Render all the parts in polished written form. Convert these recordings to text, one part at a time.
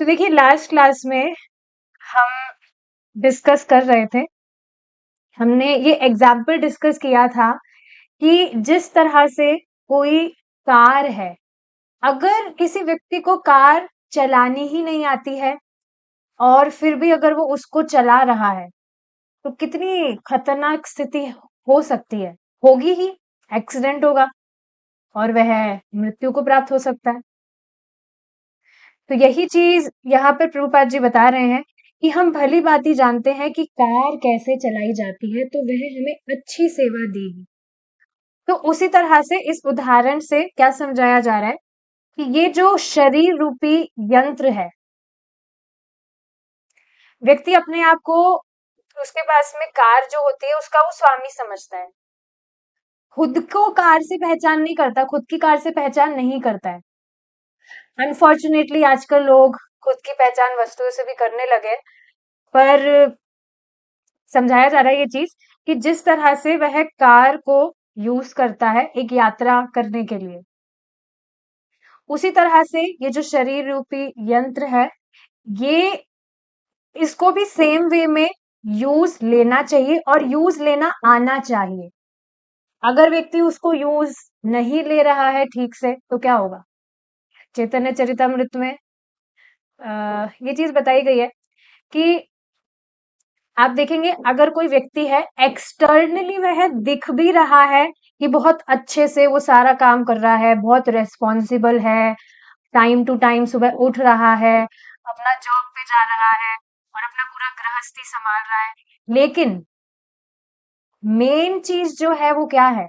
तो देखिए last class में हम डिस्कस कर रहे थे, हमने ये एग्जाम्पल डिस्कस किया था कि जिस तरह से कोई कार है, अगर किसी व्यक्ति को कार चलानी ही नहीं आती है और फिर भी अगर वो उसको चला रहा है तो कितनी खतरनाक स्थिति हो सकती है, होगी ही, एक्सीडेंट होगा और वह मृत्यु को प्राप्त हो सकता है। तो यही चीज यहाँ पर प्रभुपाद जी बता रहे हैं कि हम भली भांति जानते हैं कि कार कैसे चलाई जाती है, तो वह हमें अच्छी सेवा देगी। तो उसी तरह से इस उदाहरण से क्या समझाया जा रहा है कि ये जो शरीर रूपी यंत्र है, व्यक्ति अपने आप को उसके पास में कार जो होती है उसका वो स्वामी समझता है, खुद को कार से पहचान नहीं करता, खुद की कार से पहचान नहीं करता है। अनफॉर्चुनेटली आजकल लोग खुद की पहचान वस्तुओं से भी करने लगे, पर समझाया जा रहा है ये चीज कि जिस तरह से वह कार को यूज करता है एक यात्रा करने के लिए, उसी तरह से ये जो शरीर रूपी यंत्र है, ये इसको भी सेम वे में यूज लेना चाहिए और यूज लेना आना चाहिए। अगर व्यक्ति उसको यूज नहीं ले रहा है ठीक से तो क्या होगा? चैतन्य चरितमृत में ये चीज बताई गई है कि आप देखेंगे अगर कोई व्यक्ति है एक्सटर्नली वह दिख भी रहा है कि बहुत अच्छे से वो सारा काम कर रहा है, बहुत रेस्पॉन्सिबल है, टाइम टू टाइम सुबह उठ रहा है, अपना जॉब पे जा रहा है और अपना पूरा गृहस्थी संभाल रहा है, लेकिन मेन चीज जो है वो क्या है?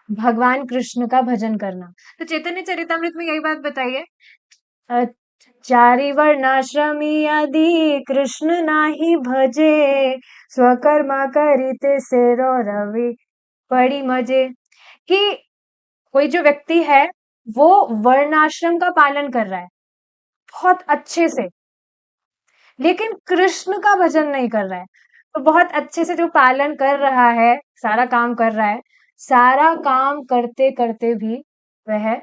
भगवान कृष्ण का भजन करना। तो चैतन्य चरितमृत में यही बात बताई है, अ, चारि वर्णाश्रमी आदि कृष्ण नाही भजे, स्वकर्म करिते से रो रवि पड़ी मजे। कि कोई जो व्यक्ति है वो वर्णाश्रम का पालन कर रहा है बहुत अच्छे से, लेकिन कृष्ण का भजन नहीं कर रहा है। तो बहुत अच्छे से जो पालन कर रहा है, सारा काम कर रहा है, सारा काम करते करते भी वह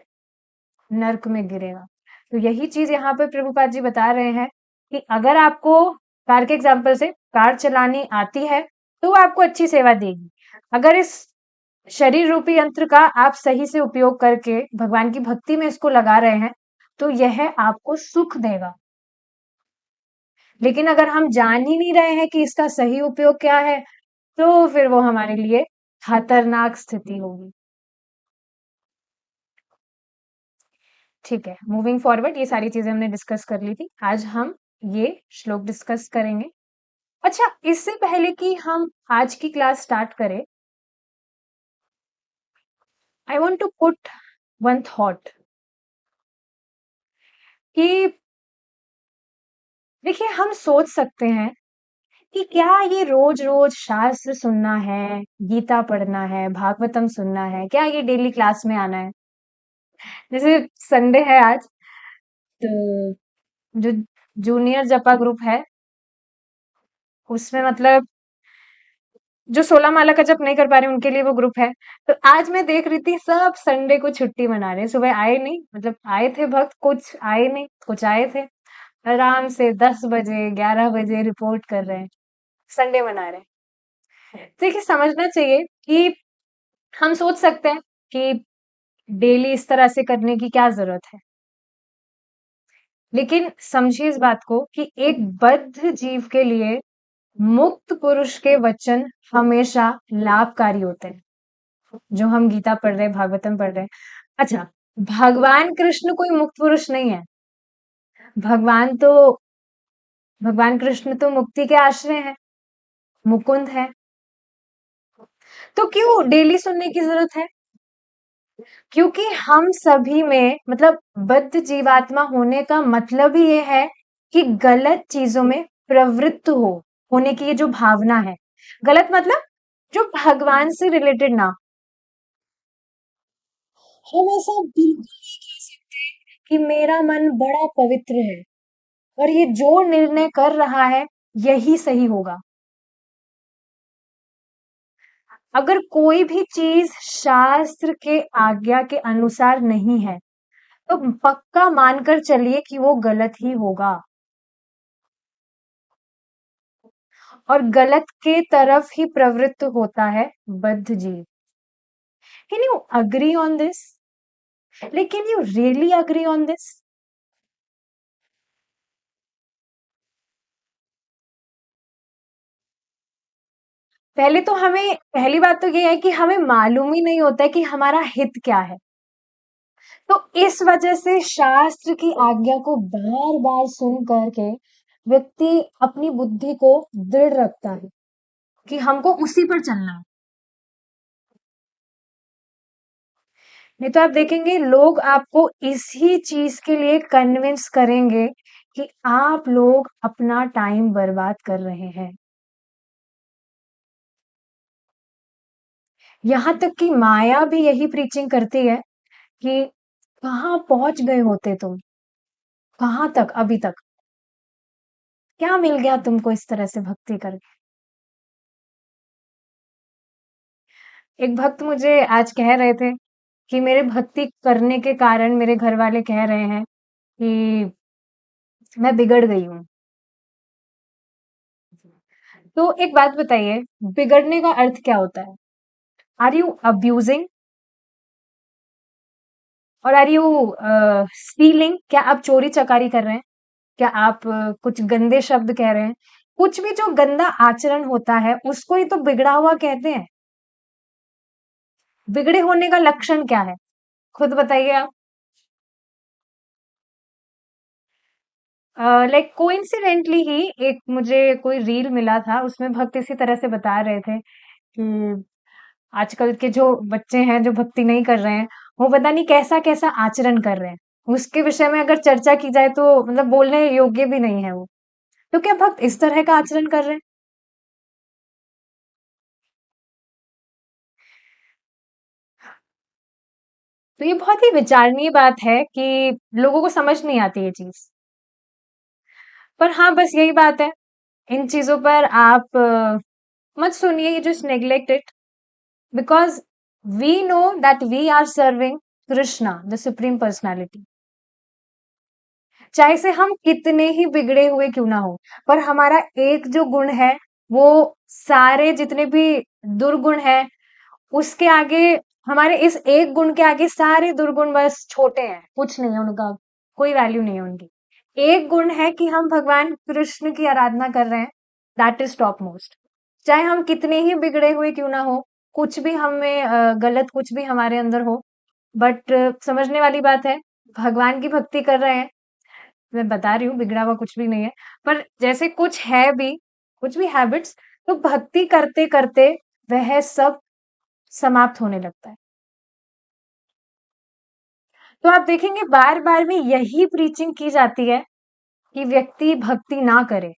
नर्क में गिरेगा। तो यही चीज यहाँ पे प्रभुपाद जी बता रहे हैं कि अगर आपको कार के एग्जाम्पल से कार चलानी आती है तो वो आपको अच्छी सेवा देगी। अगर इस शरीर रूपी यंत्र का आप सही से उपयोग करके भगवान की भक्ति में इसको लगा रहे हैं तो यह आपको सुख देगा। लेकिन अगर हम जान ही नहीं रहे हैं कि इसका सही उपयोग क्या है तो फिर वो हमारे लिए खतरनाक स्थिति होगी। ठीक है, मूविंग फॉरवर्ड ये सारी चीजें हमने डिस्कस कर ली थी, आज हम ये श्लोक डिस्कस करेंगे। अच्छा, इससे पहले कि हम आज की क्लास स्टार्ट करें, I want to put one thought कि देखिए हम सोच सकते हैं कि क्या ये रोज रोज शास्त्र सुनना है, गीता पढ़ना है, भागवतम सुनना है, क्या ये डेली क्लास में आना है? जैसे संडे है आज, तो जो जूनियर जपा ग्रुप है उसमें मतलब जो 16 माला का जप नहीं कर पा रहे उनके लिए वो ग्रुप है। तो आज मैं देख रही थी सब संडे को छुट्टी मना रहे हैं, सुबह आए नहीं, मतलब आए थे भक्त, कुछ आए नहीं, कुछ आए थे, आराम से 10 बजे 11 बजे रिपोर्ट कर रहे हैं, संडे मना रहे हैं। तो देखिए समझना चाहिए कि हम सोच सकते हैं कि डेली इस तरह से करने की क्या जरूरत है, लेकिन समझिए इस बात को कि एक बद्ध जीव के लिए मुक्त पुरुष के वचन हमेशा लाभकारी होते हैं। जो हम गीता पढ़ रहे हैं, भागवतम पढ़ रहे हैं, अच्छा, भगवान कृष्ण कोई मुक्त पुरुष नहीं है। भगवान तो भगवान कृष्ण तो मुक्ति के आश्रय हैं, मुकुंद है। तो क्यों डेली सुनने की जरूरत है? क्योंकि हम सभी में मतलब बद्ध जीवात्मा होने का मतलब ही ये है कि गलत चीजों में प्रवृत्त होने की ये जो भावना है, गलत मतलब जो भगवान से रिलेटेड ना। हम ऐसा बिल्कुल नहीं कह सकते कि मेरा मन बड़ा पवित्र है और ये जो निर्णय कर रहा है यही सही होगा। अगर कोई भी चीज शास्त्र के आज्ञा के अनुसार नहीं है तो पक्का मानकर चलिए कि वो गलत ही होगा और गलत के तरफ ही प्रवृत्त होता है बद्ध जीव। Can you agree on this? Like can you really agree on this? पहले तो हमें पहली बात तो ये है कि हमें मालूम ही नहीं होता है कि हमारा हित क्या है। तो इस वजह से शास्त्र की आज्ञा को बार बार सुन करके व्यक्ति अपनी बुद्धि को दृढ़ रखता है कि हमको उसी पर चलना है। नहीं तो आप देखेंगे लोग आपको इसी चीज के लिए कन्विंस करेंगे कि आप लोग अपना टाइम बर्बाद कर रहे हैं। यहाँ तक कि माया भी यही प्रीचिंग करती है कि कहाँ पहुंच गए होते तुम, कहाँ तक अभी तक, क्या मिल गया तुमको इस तरह से भक्ति करके। एक भक्त मुझे आज कह रहे थे कि मेरे भक्ति करने के कारण मेरे घर वाले कह रहे हैं कि मैं बिगड़ गई हूँ। तो एक बात बताइए, बिगड़ने का अर्थ क्या होता है? आर यू अब्यूजिंग और आर यू स्टीलिंग? क्या आप चोरी चकारी कर रहे हैं? क्या आप कुछ गंदे शब्द कह रहे हैं? कुछ भी जो गंदा आचरण होता है उसको ही तो बिगड़ा हुआ कहते हैं। बिगड़े होने का लक्षण क्या है? खुद बताइए आप। लाइक कोइंसिडेंटली ही एक मुझे कोई रील मिला था, उसमें भक्त इसी तरह से बता रहे थे कि आजकल के जो बच्चे हैं जो भक्ति नहीं कर रहे हैं, वो पता नहीं कैसा कैसा आचरण कर रहे हैं। उसके विषय में अगर चर्चा की जाए तो मतलब बोलने योग्य भी नहीं है वो। तो क्या भक्त इस तरह का आचरण कर रहे हैं? तो ये बहुत ही विचारणीय बात है कि लोगों को समझ नहीं आती ये चीज। पर हाँ, बस यही बात है, इन चीजों पर आप मत सुनिए, you just neglect it because we know that we are serving Krishna, the Supreme Personality. चाहे से हम कितने ही बिगड़े हुए क्यों ना हो, पर हमारा एक जो गुण है, वो सारे जितने भी दुर्गुण है, उसके आगे, हमारे इस एक गुण के आगे सारे दुर्गुण बस छोटे हैं, कुछ नहीं है उनका, कोई वैल्यू नहीं है उनकी। एक गुण है कि हम भगवान कृष्ण की आराधना कर रहे हैं, दैट इज टॉप मोस्ट। चाहे हम कितने ही बिगड़े हुए क्यों ना हो, कुछ भी हमें गलत कुछ भी हमारे अंदर हो, बट समझने वाली बात है, भगवान की भक्ति कर रहे हैं। मैं बता रही हूँ बिगड़ा हुआ कुछ भी नहीं है, पर जैसे कुछ है भी, कुछ भी हैबिट्स, तो भक्ति करते करते वह सब समाप्त होने लगता है। तो आप देखेंगे बार बार में यही प्रीचिंग की जाती है कि व्यक्ति भक्ति ना करे।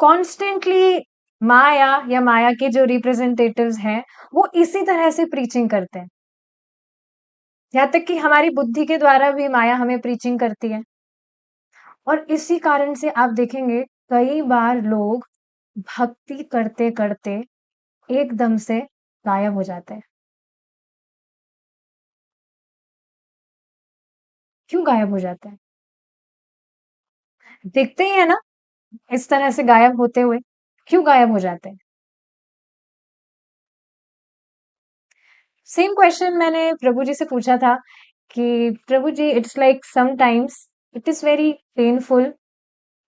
कॉन्स्टेंटली माया या माया के जो रिप्रेजेंटेटिव्स हैं, वो इसी तरह से प्रीचिंग करते हैं। यहाँ तक कि हमारी बुद्धि के द्वारा भी माया हमें प्रीचिंग करती है। और इसी कारण से आप देखेंगे कई बार लोग भक्ति करते करते एकदम से गायब हो जाते हैं। क्यों गायब हो जाते हैं? दिखते ही है ना इस तरह से गायब होते हुए। क्यों गायब हो जाते हैं? सेम क्वेश्चन मैंने प्रभु जी से पूछा था कि प्रभु जी, it's like sometimes it is very painful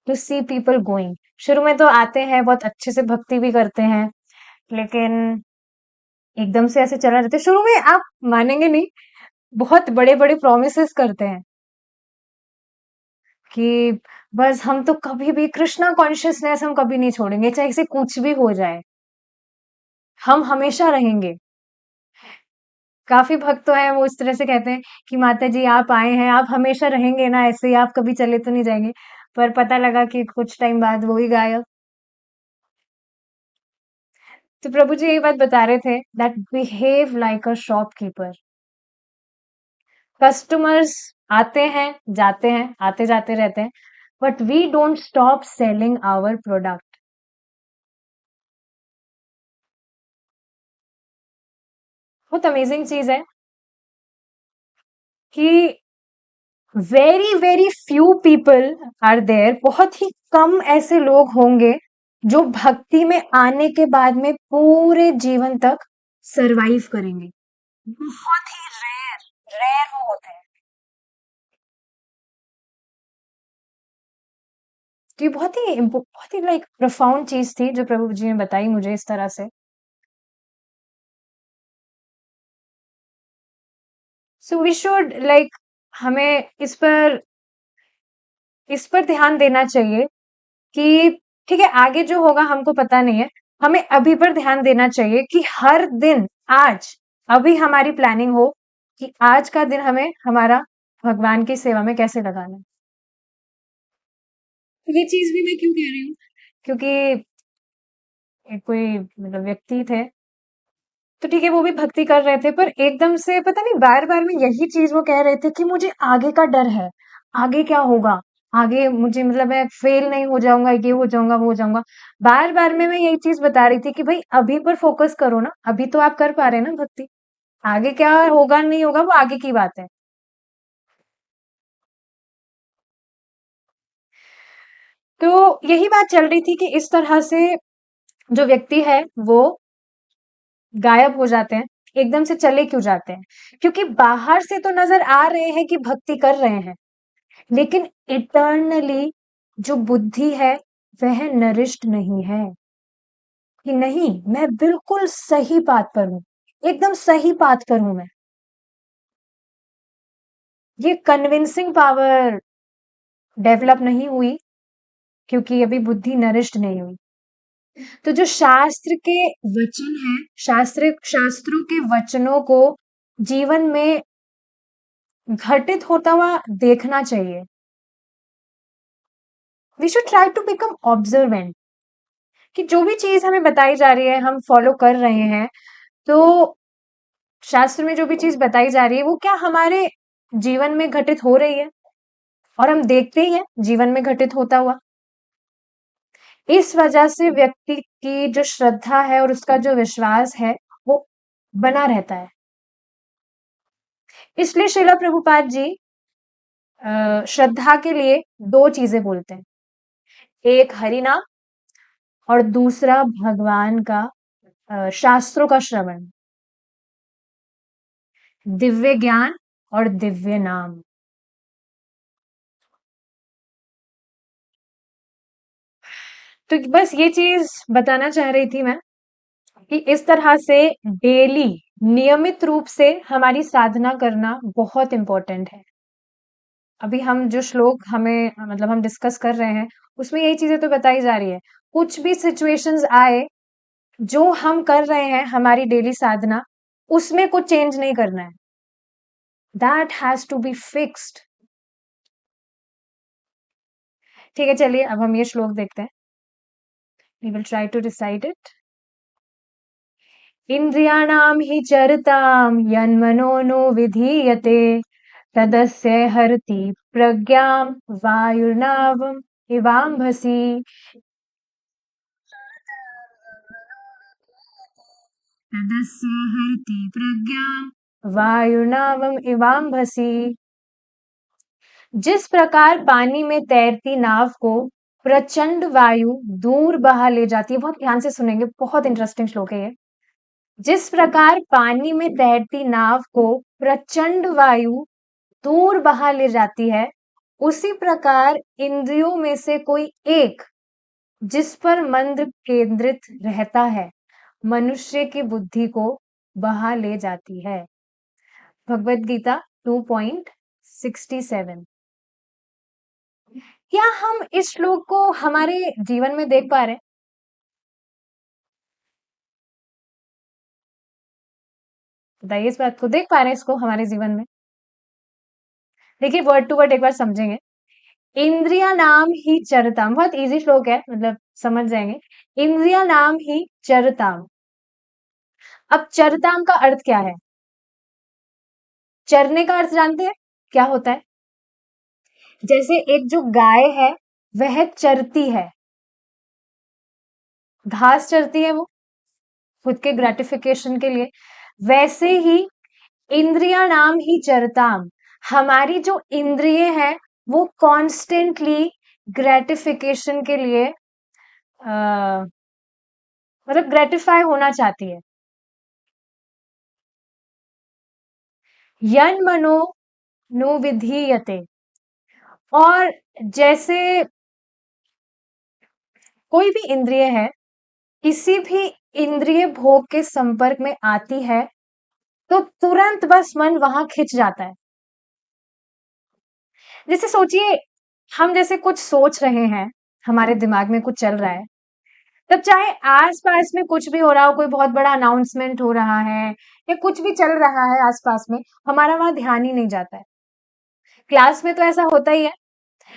to see people going. शुरू में तो आते हैं, बहुत अच्छे से भक्ति भी करते हैं, लेकिन एकदम से ऐसे चला जाते हैं। शुरू में आप मानेंगे नहीं, बहुत बड़े बड़े प्रोमिसेस करते हैं कि बस हम तो कभी भी कृष्णा कॉन्शियसनेस हम कभी नहीं छोड़ेंगे, चाहे से कुछ भी हो जाए, हम हमेशा रहेंगे। काफी भक्त तो हैं वो इस तरह से कहते हैं कि माता जी आप आए हैं, आप हमेशा रहेंगे ना ऐसे ही, आप कभी चले तो नहीं जाएंगे। पर पता लगा कि कुछ टाइम बाद वो ही गायब। तो प्रभु जी यही बात बता रहे थे, that behave like a shopkeeper. Customers आते हैं जाते हैं, आते जाते रहते हैं, but we don't stop selling our product. बहुत अमेजिंग चीज है। कि very very few people are there, बहुत ही कम ऐसे लोग होंगे जो भक्ति में आने के बाद में पूरे जीवन तक सरवाइव करेंगे। बहुत ही रेयर रेयर वो होते हैं। तो ये बहुत ही लाइक प्रोफाउंड चीज थी जो प्रभु जी ने बताई मुझे इस तरह से। सो वी शुड लाइक, हमें इस पर ध्यान देना चाहिए कि ठीक है, आगे जो होगा हमको पता नहीं है, हमें अभी पर ध्यान देना चाहिए कि हर दिन, आज, अभी हमारी प्लानिंग हो कि आज का दिन हमें हमारा भगवान की सेवा में कैसे लगाना है। ये चीज भी मैं क्यों कह रही हूँ, क्योंकि एक कोई मतलब व्यक्ति थे, तो ठीक है वो भी भक्ति कर रहे थे, पर एकदम से पता नहीं बार बार में यही चीज वो कह रहे थे कि मुझे आगे का डर है, आगे क्या होगा, आगे मुझे मतलब मैं फेल नहीं हो जाऊंगा, ये हो जाऊंगा, वो हो जाऊंगा। बार बार में मैं यही चीज बता रही थी कि भाई अभी पर फोकस करो ना, अभी तो आप कर पा रहे हैं ना भक्ति, आगे क्या होगा नहीं होगा वो आगे की बात है। तो यही बात चल रही थी कि इस तरह से जो व्यक्ति है वो गायब हो जाते हैं, एकदम से चले क्यों जाते हैं, क्योंकि बाहर से तो नजर आ रहे हैं कि भक्ति कर रहे हैं, लेकिन इटर्नली जो बुद्धि है वह नरिष्ट नहीं है, कि नहीं मैं बिल्कुल सही बात पर हूं, एकदम सही बात पर हूं मैं। ये कन्विंसिंग पावर डेवलप नहीं हुई, क्योंकि अभी बुद्धि नरिष्ट नहीं हुई। तो जो शास्त्र के वचन है, शास्त्रों के वचनों को जीवन में घटित होता हुआ देखना चाहिए। We should try to become observant, कि जो भी चीज हमें बताई जा रही है हम फॉलो कर रहे हैं, तो शास्त्र में जो भी चीज बताई जा रही है वो क्या हमारे जीवन में घटित हो रही है, और हम देखते ही हैं जीवन में घटित होता हुआ। इस वजह से व्यक्ति की जो श्रद्धा है और उसका जो विश्वास है वो बना रहता है। इसलिए श्रीला प्रभुपाद जी श्रद्धा के लिए दो चीजें बोलते हैं, एक हरि नाम और दूसरा भगवान का शास्त्रों का श्रवण, दिव्य ज्ञान और दिव्य नाम। तो बस ये चीज बताना चाह रही थी मैं, कि इस तरह से डेली नियमित रूप से हमारी साधना करना बहुत इंपॉर्टेंट है। अभी हम जो श्लोक हमें मतलब हम डिस्कस कर रहे हैं उसमें यही चीजें तो बताई जा रही है। कुछ भी सिचुएशंस आए, जो हम कर रहे हैं हमारी डेली साधना, उसमें कुछ चेंज नहीं करना है, that has to be fixed. ठीक है, चलिए अब हम ये श्लोक देखते हैं। We will try to decide it. इन्द्रियाणां हि चरतां यन्मनो नो विधीयते तदस्य हरति प्रज्ञां वायुर्नावम् इवाम्भसि। तदस्य हरति प्रज्ञां वायुर्नावम् इवाम्भसि। जिस प्रकार पानी में तैरती नाव को प्रचंड वायु दूर बहा ले जाती है, बहुत ध्यान से सुनेंगे, बहुत इंटरेस्टिंग श्लोक है ये। जिस प्रकार पानी में तैरती नाव को प्रचंड वायु दूर बहा ले जाती है, उसी प्रकार इंद्रियों में से कोई एक जिस पर मन केंद्रित रहता है, मनुष्य की बुद्धि को बहा ले जाती है। भगवत गीता 2.67। क्या हम इस श्लोक को हमारे जीवन में देख पा रहे हैं? बताइए, इस बात को देख पा रहे हैं इसको हमारे जीवन में? देखिए वर्ड टू वर्ड एक बार समझेंगे। इंद्रिया नाम ही चरताम, बहुत इजी श्लोक है, मतलब समझ जाएंगे। इंद्रिया नाम ही चरताम। अब चरताम का अर्थ क्या है? चरने का अर्थ जानते हैं क्या होता है? जैसे एक जो गाय है वह चरती है, घास चरती है वो खुद के ग्रेटिफिकेशन के लिए, वैसे ही इंद्रिया नाम ही चरताम, हमारी जो इंद्रिय है वो कॉन्स्टेंटली ग्रेटिफिकेशन के लिए मतलब ग्रेटिफाई होना चाहती है। यन मनो नो विधीयते। और जैसे कोई भी इंद्रिय है किसी भी इंद्रिय भोग के संपर्क में आती है तो तुरंत बस मन वहां खिंच जाता है। जैसे सोचिए, हम जैसे कुछ सोच रहे हैं, हमारे दिमाग में कुछ चल रहा है, तब चाहे आस-पास में कुछ भी हो रहा हो, कोई बहुत बड़ा अनाउंसमेंट हो रहा है या कुछ भी चल रहा है आस-पास में, हमारा वहां ध्यान ही नहीं जाता है। क्लास में तो ऐसा होता ही है।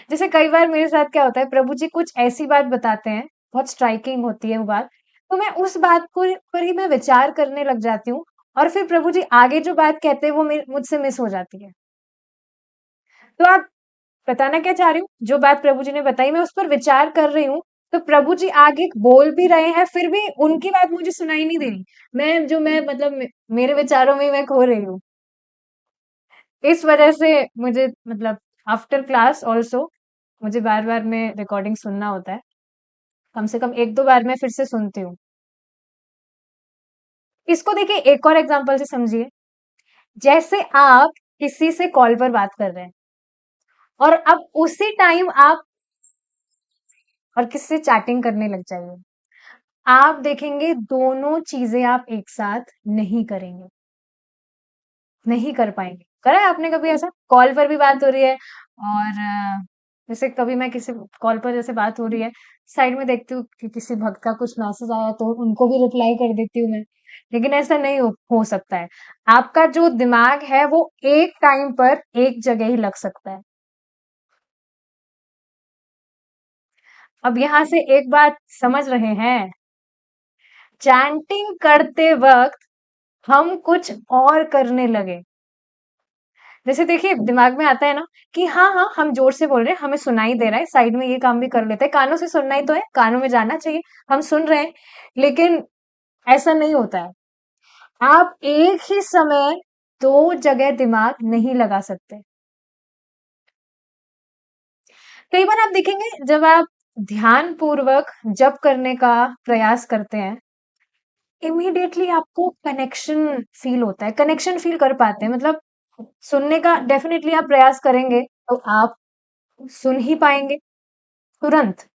जैसे कई बार मेरे साथ क्या होता है, प्रभु जी कुछ ऐसी बात बताते हैं, बहुत स्ट्राइकिंग होती है वो बात, तो मैं उस बात को पर ही मैं विचार करने लग जाती हूँ और फिर प्रभु जी आगे जो बात कहते हैं वो मुझसे मिस हो जाती है। तो आप बताना क्या चाह रही हूँ? जो बात प्रभु जी ने बताई मैं उस पर विचार कर रही हूँ, तो प्रभु जी आगे बोल भी रहे हैं, फिर भी उनकी बात मुझे सुनाई नहीं दे रही। मैं मतलब मेरे विचारों में ही मैं खो रही हूँ। इस वजह से मुझे मतलब आफ्टर क्लास ऑल्सो मुझे बार-बार में रिकॉर्डिंग सुनना होता है। कम से कम 1-2 बार मैं फिर से सुनती हूँ। इसको देखिए एक और एग्जांपल से समझिए। जैसे आप किसी से कॉल पर बात कर रहे हैं और अब उसी टाइम आप और किसी से चैटिंग करने लग जाइए। आप देखेंगे दोनों चीजें आप एक साथ नहीं करेंगे, नहीं कर पाएंगे। करा है आपने कभी ऐसा? कॉल पर भी बात हो रही है और जैसे कभी मैं किसी कॉल पर जैसे बात हो रही है, साइड में देखती हूँ कि किसी भक्त का कुछ मैसेज आया तो उनको भी रिप्लाई कर देती हूँ मैं। लेकिन ऐसा नहीं हो सकता है। आपका जो दिमाग है वो एक टाइम पर एक जगह ही लग सकता है। अब यहाँ से एक बात समझ रहे हैं, चैंटिंग करते वक्त हम कुछ और करने लगे। जैसे देखिए दिमाग में आता है ना कि हाँ हाँ हम जोर से बोल रहे हैं, हमें सुनाई दे रहा है, साइड में ये काम भी कर लेते हैं, कानों से सुनना ही तो है, कानों में जाना चाहिए, हम सुन रहे हैं। लेकिन ऐसा नहीं होता है। आप एक ही समय दो जगह दिमाग नहीं लगा सकते। कई बार आप देखेंगे जब आप ध्यान पूर्वक जप करने का प्रयास करते हैं, इमीडिएटली आपको कनेक्शन फील होता है, कनेक्शन फील कर पाते हैं। मतलब सुनने का डेफिनेटली आप प्रयास करेंगे तो आप सुन ही पाएंगे तुरंत।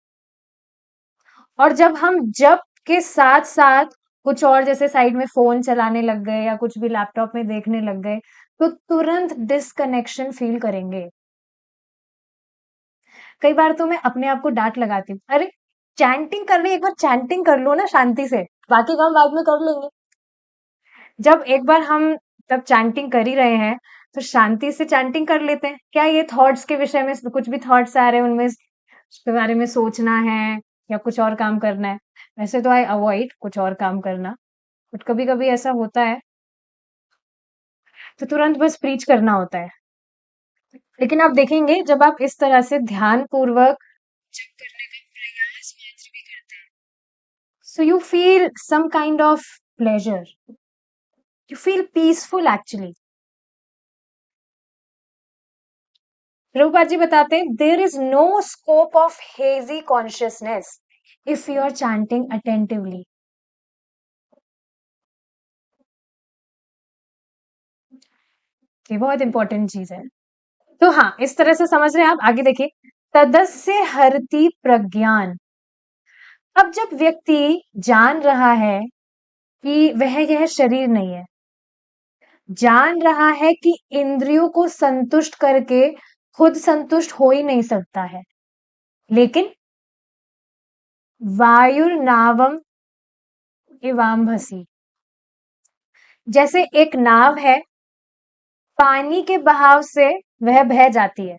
और जब हम जप के साथ साथ कुछ और जैसे साइड में फोन चलाने लग गए या कुछ भी लैपटॉप में देखने लग गए तो तुरंत डिसकनेक्शन फील करेंगे। कई बार तो मैं अपने आप को डांट लगाती हूँ, अरे चैंटिंग कर रही है, एक बार चैंटिंग कर लो ना शांति से, बाकी काम बाद में कर लेंगे। जब एक बार हम तब चैंटिंग कर ही रहे हैं तो शांति से चैंटिंग कर लेते हैं। क्या ये थॉट्स के विषय में कुछ भी थॉट्स आ रहे हैं उनमें उसके बारे में सोचना है या कुछ और काम करना है? वैसे तो आई अवॉइड कुछ और काम करना, बट कभी कभी ऐसा होता है तो तुरंत बस प्रीच करना होता है। लेकिन आप देखेंगे जब आप इस तरह से ध्यान पूर्वक जप करने का प्रयास मात्र भी करते हैं, so you feel some kind of pleasure, you feel peaceful actually. Prabhupada ji बताते हैं there is no scope of hazy consciousness if you are chanting attentively. ये बहुत इंपॉर्टेंट चीज है। तो हाँ इस तरह से समझ रहे हैं आप। आगे देखिए, तदस्य हरति प्रज्ञान। अब जब व्यक्ति जान रहा है कि वह यह शरीर नहीं है, जान रहा है कि इंद्रियों को संतुष्ट करके खुद संतुष्ट हो ही नहीं सकता है, लेकिन वायुर्नावम इवाम्भसी, जैसे एक नाव है, पानी के बहाव से वह बह जाती है।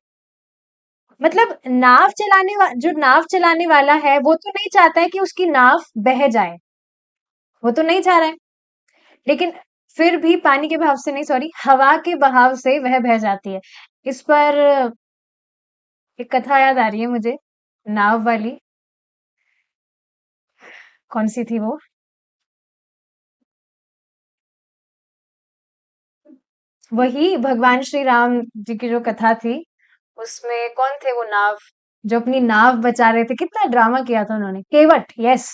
मतलब जो नाव चलाने वाला है वो तो नहीं चाहता है कि उसकी नाव बह जाए, वो तो नहीं चाह रहा है, लेकिन फिर भी पानी के बहाव से नहीं, सॉरी, हवा के बहाव से वह बह जाती है। इस पर एक कथा याद आ रही है मुझे, नाव वाली। कौन सी थी वो? वही भगवान श्री राम जी की जो कथा थी, उसमें कौन थे वो नाव, जो अपनी नाव बचा रहे थे, कितना ड्रामा किया था उन्होंने। केवट, यस।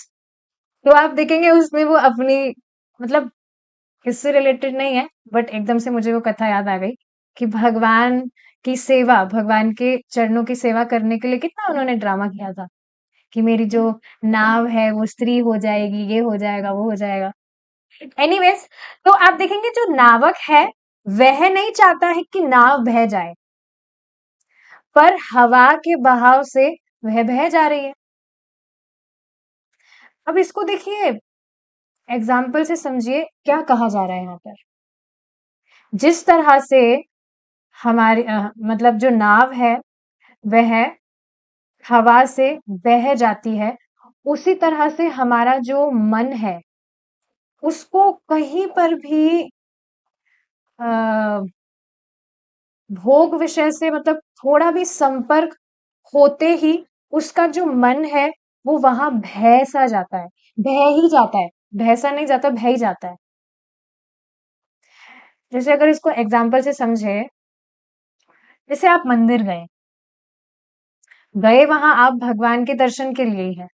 तो आप देखेंगे उसमें वो अपनी, मतलब इससे रिलेटेड नहीं है, बट एकदम से मुझे वो कथा याद आ गई कि भगवान की सेवा, भगवान के चरणों की सेवा करने के लिए कितना उन्होंने ड्रामा किया था कि मेरी जो नाव है वो स्त्री हो जाएगी, ये हो जाएगा, वो हो जाएगा। एनीवेज, तो आप देखेंगे जो नावक है, वह नहीं चाहता है कि नाव बह जाए, पर हवा के बहाव से वह बह जा रही है। अब इसको देखिए, एग्जाम्पल से समझिए क्या कहा जा रहा है यहाँ पर। जिस तरह से हमारी मतलब जो नाव है वह हवा से बह जाती है, उसी तरह से हमारा जो मन है उसको कहीं पर भी अ, भोग विषय से, मतलब थोड़ा भी संपर्क होते ही उसका जो मन है वो वहां भय सा जाता है, बह ही जाता है। भय सा नहीं जाता, बह ही जाता है। जैसे अगर इसको एग्जाम्पल से समझे, जैसे आप मंदिर गए, वहां आप भगवान के दर्शन के लिए ही है,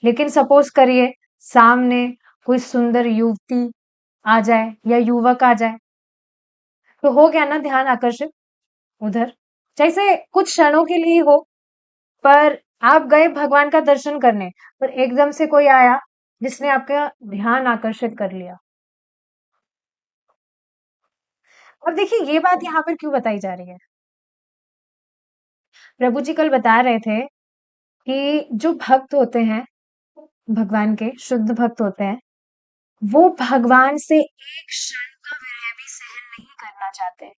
लेकिन सपोज करिए सामने कोई सुंदर युवती आ जाए या युवक आ जाए, तो हो गया ना ध्यान आकर्षित उधर, जैसे कुछ क्षणों के लिए ही हो, पर आप गए भगवान का दर्शन करने, पर एकदम से कोई आया जिसने आपका ध्यान आकर्षित कर लिया। अब देखिए ये बात यहाँ पर क्यों बताई जा रही है। प्रभु जी कल बता रहे थे कि जो भक्त होते हैं, भगवान के शुद्ध भक्त होते हैं, वो भगवान से एक क्षण का विरह भी सहन नहीं करना चाहते,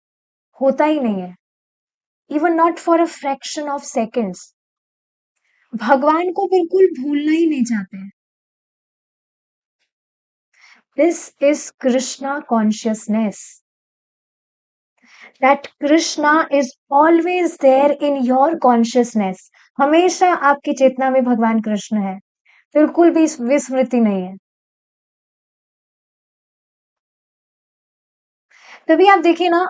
होता ही नहीं है, even not for a fraction of seconds. भगवान को बिल्कुल भूलना ही नहीं चाहते हैं। This is Krishna consciousness. That Krishna is always there in your consciousness. हमेशा आपकी चेतना में भगवान कृष्ण है, बिल्कुल भी विस्मृति नहीं है। तभी आप देखिए ना,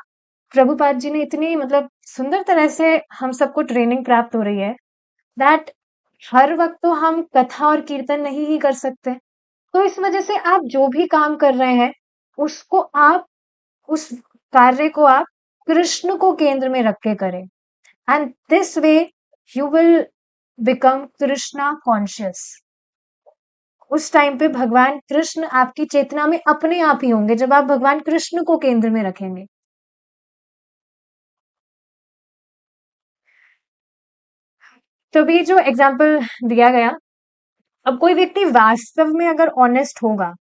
प्रभुपाद जी ने इतनी, मतलब सुंदर तरह से हम सबको ट्रेनिंग प्राप्त हो रही है, दैट हर वक्त तो हम कथा और कीर्तन नहीं ही कर सकते। तो इस वजह से आप जो भी काम कर रहे हैं, उसको आप, उस कार्य को आप कृष्ण को केंद्र में रख के करें, and this way you will become Krishna conscious. उस टाइम पे भगवान कृष्ण आपकी चेतना में अपने आप ही होंगे, जब आप भगवान कृष्ण को केंद्र में रखेंगे। तो भी जो एग्जाम्पल दिया गया, अब कोई व्यक्ति वास्तव में अगर ऑनेस्ट होगा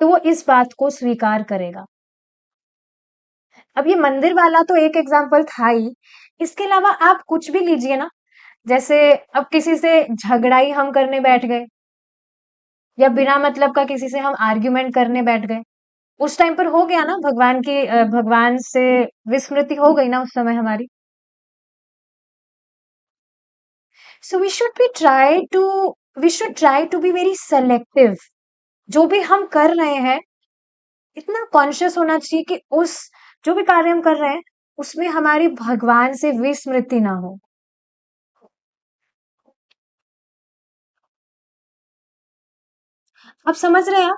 तो वो इस बात को स्वीकार करेगा। अब ये मंदिर वाला तो एक एग्जाम्पल था ही, इसके अलावा आप कुछ भी लीजिए ना, जैसे अब किसी से झगड़ा ही हम करने बैठ गए, या बिना मतलब का किसी से हम आर्ग्यूमेंट करने बैठ गए, उस टाइम पर हो गया ना भगवान की, भगवान से विस्मृति हो गई ना उस समय हमारी। So we should try to be very selective. जो भी हम कर रहे हैं, इतना कॉन्शियस होना चाहिए कि उस, जो भी कार्य हम कर रहे हैं उसमें हमारी भगवान से विस्मृति ना हो। आप समझ रहे हैं,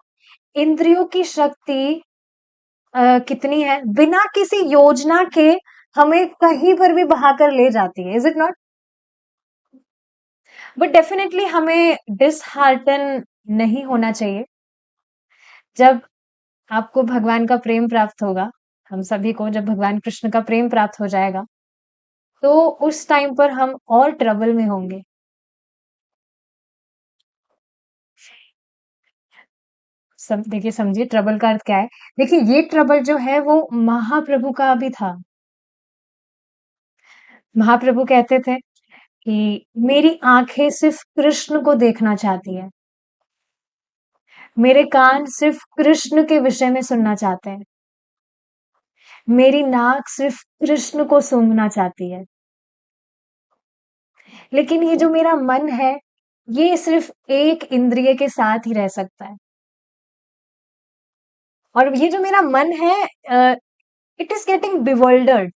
इंद्रियों की शक्ति कितनी है, बिना किसी योजना के हमें कहीं पर भी बहाकर ले जाती है, is it not? But definitely हमें डिसहार्टन नहीं होना चाहिए। जब आपको भगवान का प्रेम प्राप्त होगा, हम सभी को जब भगवान कृष्ण का प्रेम प्राप्त हो जाएगा, तो उस टाइम पर हम और ट्रबल में होंगे। सब देखिए, समझिए ट्रबल का अर्थ क्या है। देखिए ये ट्रबल जो है वो महाप्रभु का भी था। महाप्रभु कहते थे कि मेरी आंखें सिर्फ कृष्ण को देखना चाहती है, मेरे कान सिर्फ कृष्ण के विषय में सुनना चाहते हैं, मेरी नाक सिर्फ कृष्ण को सूंघना चाहती है, लेकिन ये जो मेरा मन है, ये सिर्फ एक इंद्रिय के साथ ही रह सकता है। और ये जो मेरा मन है, इट इज गेटिंग बिवल्डर्ड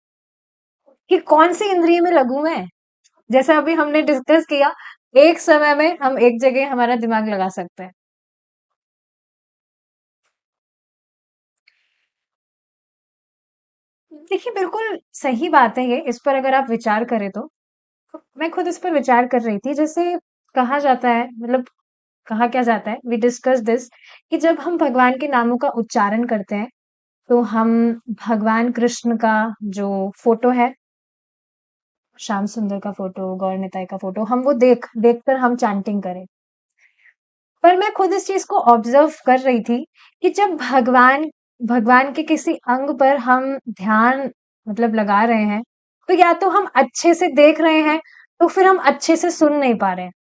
कि कौन सी इंद्रिय में लगूं मैं। जैसे अभी हमने डिस्कस किया, एक समय में हम एक जगह हमारा दिमाग लगा सकते हैं। देखिए, बिल्कुल सही बात है ये, इस पर अगर आप विचार करें तो। मैं खुद इस पर विचार कर रही थी, जैसे कहा जाता है, मतलब कहा क्या जाता है, वी डिस्कस दिस, कि जब हम भगवान के नामों का उच्चारण करते हैं, तो हम भगवान कृष्ण का जो फोटो है, श्याम सुंदर का फोटो, गौर निताई का फोटो, हम वो देखकर हम चैंटिंग करें। पर मैं खुद इस चीज को ऑब्जर्व कर रही थी कि जब भगवान भगवान के किसी अंग पर हम ध्यान मतलब लगा रहे हैं, तो या तो हम अच्छे से देख रहे हैं, तो फिर हम अच्छे से सुन नहीं पा रहे हैं।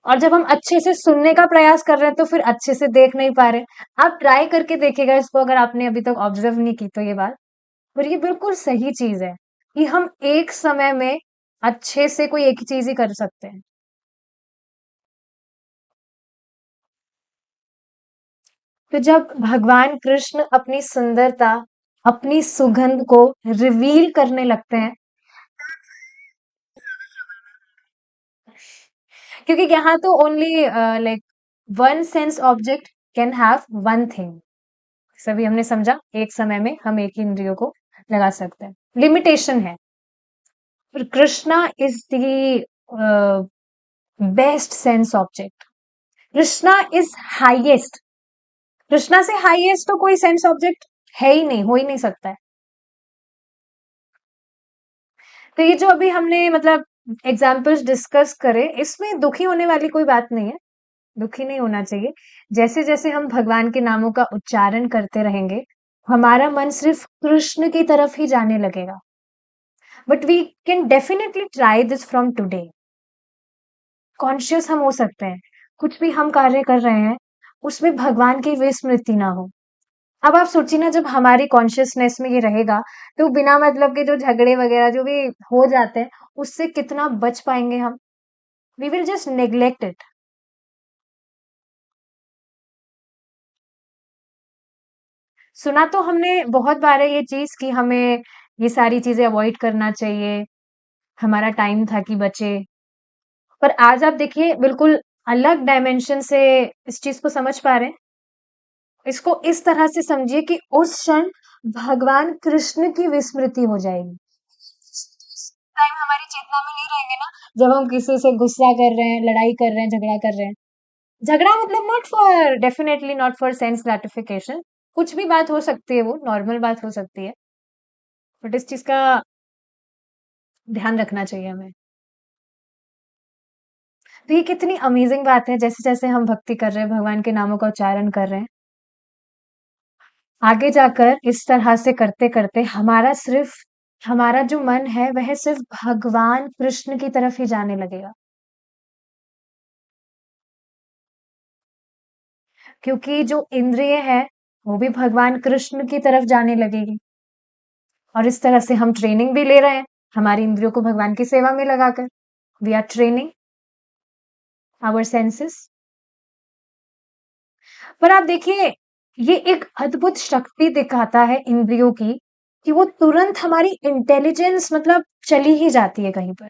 और जब हम अच्छे से सुनने का प्रयास कर रहे हैं, तो फिर अच्छे से देख नहीं पा रहे। आप ट्राई करके देखिएगा इसको, अगर आपने अभी तक ऑब्जर्व नहीं की तो ये बात। और ये बिल्कुल सही चीज है कि हम एक समय में अच्छे से कोई एक ही चीज ही कर सकते हैं। तो जब भगवान कृष्ण अपनी सुंदरता, अपनी सुगंध को रिवील करने लगते हैं, क्योंकि यहाँ तो only like one sense object can have one thing. सभी हमने समझा, एक समय में हम एक ही इंद्रियों को लगा सकते हैं, लिमिटेशन है। पर Krishna is the best sense object. Krishna is highest. Krishna से हाईएस्ट तो कोई सेंस ऑब्जेक्ट है ही नहीं, हो ही नहीं सकता है। तो ये जो अभी हमने मतलब एग्जाम्पल्स डिस्कस करे, इसमें दुखी होने वाली कोई बात नहीं है, दुखी नहीं होना चाहिए। जैसे जैसे हम भगवान के नामों का उच्चारण करते रहेंगे, हमारा मन सिर्फ कृष्ण की तरफ ही जाने लगेगा। But we can definitely try this from today. Conscious हम हो सकते हैं, कुछ भी हम कार्य कर रहे हैं, उसमें भगवान की विस्मृति ना हो। अब आप सोचिए ना, जब हमारी कॉन्शियसनेस में ये रहेगा, तो बिना मतलब के जो झगड़े वगैरह जो भी हो जाते हैं, उससे कितना बच पाएंगे हम। We will just neglect it. सुना तो हमने बहुत बार है ये चीज कि हमें ये सारी चीजें अवॉइड करना चाहिए, हमारा टाइम था कि बचे। पर आज आप देखिए, बिल्कुल अलग डायमेंशन से इस चीज को समझ पा रहे हैं। इसको इस तरह से समझिए कि उस क्षण भगवान कृष्ण की विस्मृति हो जाएगी। टाइम हमारी चेतना में नहीं रहेंगे ना, जब हम किसी से गुस्सा कर रहे हैं, लड़ाई कर रहे हैं, झगड़ा कर रहे हैं। झगड़ा मतलब not for, definitely not for sense gratification. कुछ भी बात हो सकती है, वो नॉर्मल बात हो सकती है। बट इस चीज का ध्यान रखना चाहिए हमें। तो ये कितनी अमेजिंग बात है, जैसे जैसे हम भक्ति कर रहे हैं, भगवान के नामों का उच्चारण कर रहे हैं, आगे जाकर इस तरह से करते करते हमारा जो मन है वह सिर्फ भगवान कृष्ण की तरफ ही जाने लगेगा। क्योंकि जो इंद्रिय है, वो भी भगवान कृष्ण की तरफ जाने लगेगी। और इस तरह से हम ट्रेनिंग भी ले रहे हैं, हमारी इंद्रियों को भगवान की सेवा में लगाकर। We are training our senses. पर आप देखिए, ये एक अद्भुत शक्ति दिखाता है इंद्रियों की, कि वो तुरंत हमारी इंटेलिजेंस मतलब चली ही जाती है कहीं पर।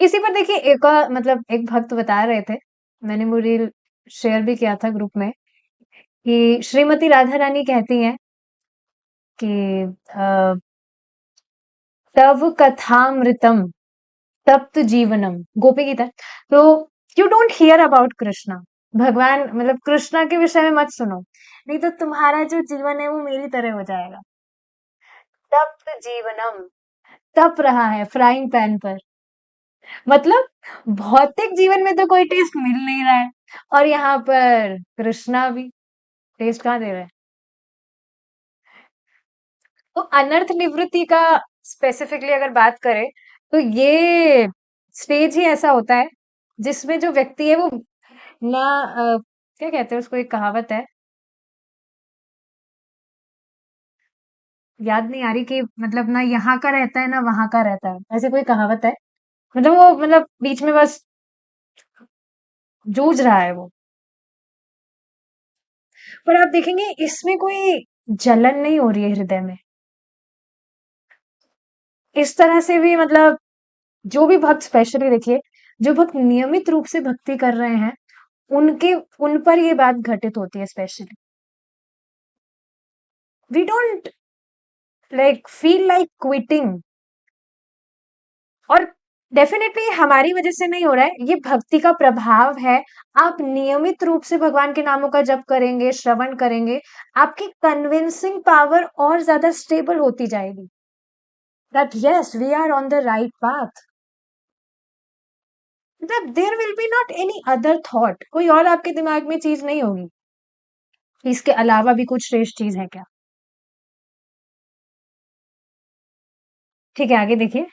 इसी पर देखिए, एक और मतलब एक भक्त बता रहे थे, मैंने वो रील शेयर भी किया था ग्रुप में, कि श्रीमती राधा रानी कहती हैं कि अ, तव कथामृतम तप्त जीवनम, गोपी गीता। तो you don't hear about Krishna, भगवान मतलब कृष्णा के विषय में मत सुनो, नहीं तो तुम्हारा जो जीवन है वो मेरी तरह हो जाएगा। तप्त जीवनम, तप रहा है फ्राइंग पैन पर। मतलब भौतिक जीवन में तो कोई टेस्ट मिल नहीं रहा है, और यहाँ पर कृष्णा भी टेस्ट कहाँ दे रहा है। तो अनर्थ निवृत्ति का स्पेसिफिकली अगर बात करें, तो ये स्टेज ही ऐसा होता है जिसमें जो व्यक्ति है वो ना क्या कहते हैं उसको, एक कहावत है, याद नहीं आ रही, कि मतलब ना यहाँ का रहता है ना वहां का रहता है, ऐसे कोई कहावत है। मतलब वो मतलब बीच में बस जूझ रहा है वो। पर आप देखेंगे इसमें कोई जलन नहीं हो रही है हृदय में। इस तरह से भी मतलब जो भी भक्त, स्पेशली देखिए, जो भक्त नियमित रूप से भक्ति कर रहे हैं, उनके उन पर ये बात घटित होती है specially. We don't like feel like quitting. और डेफिनेटली हमारी वजह से नहीं हो रहा है, ये भक्ति का प्रभाव है। आप नियमित रूप से भगवान के नामों का जप करेंगे, श्रवण करेंगे, आपकी कन्विंसिंग पावर और ज्यादा स्टेबल होती जाएगी, that yes we are on the right path. मतलब there will be not any other thought, कोई और आपके दिमाग में चीज नहीं होगी कि इसके अलावा भी कुछ श्रेष्ठ चीज है क्या। ठीक है, आगे देखिए।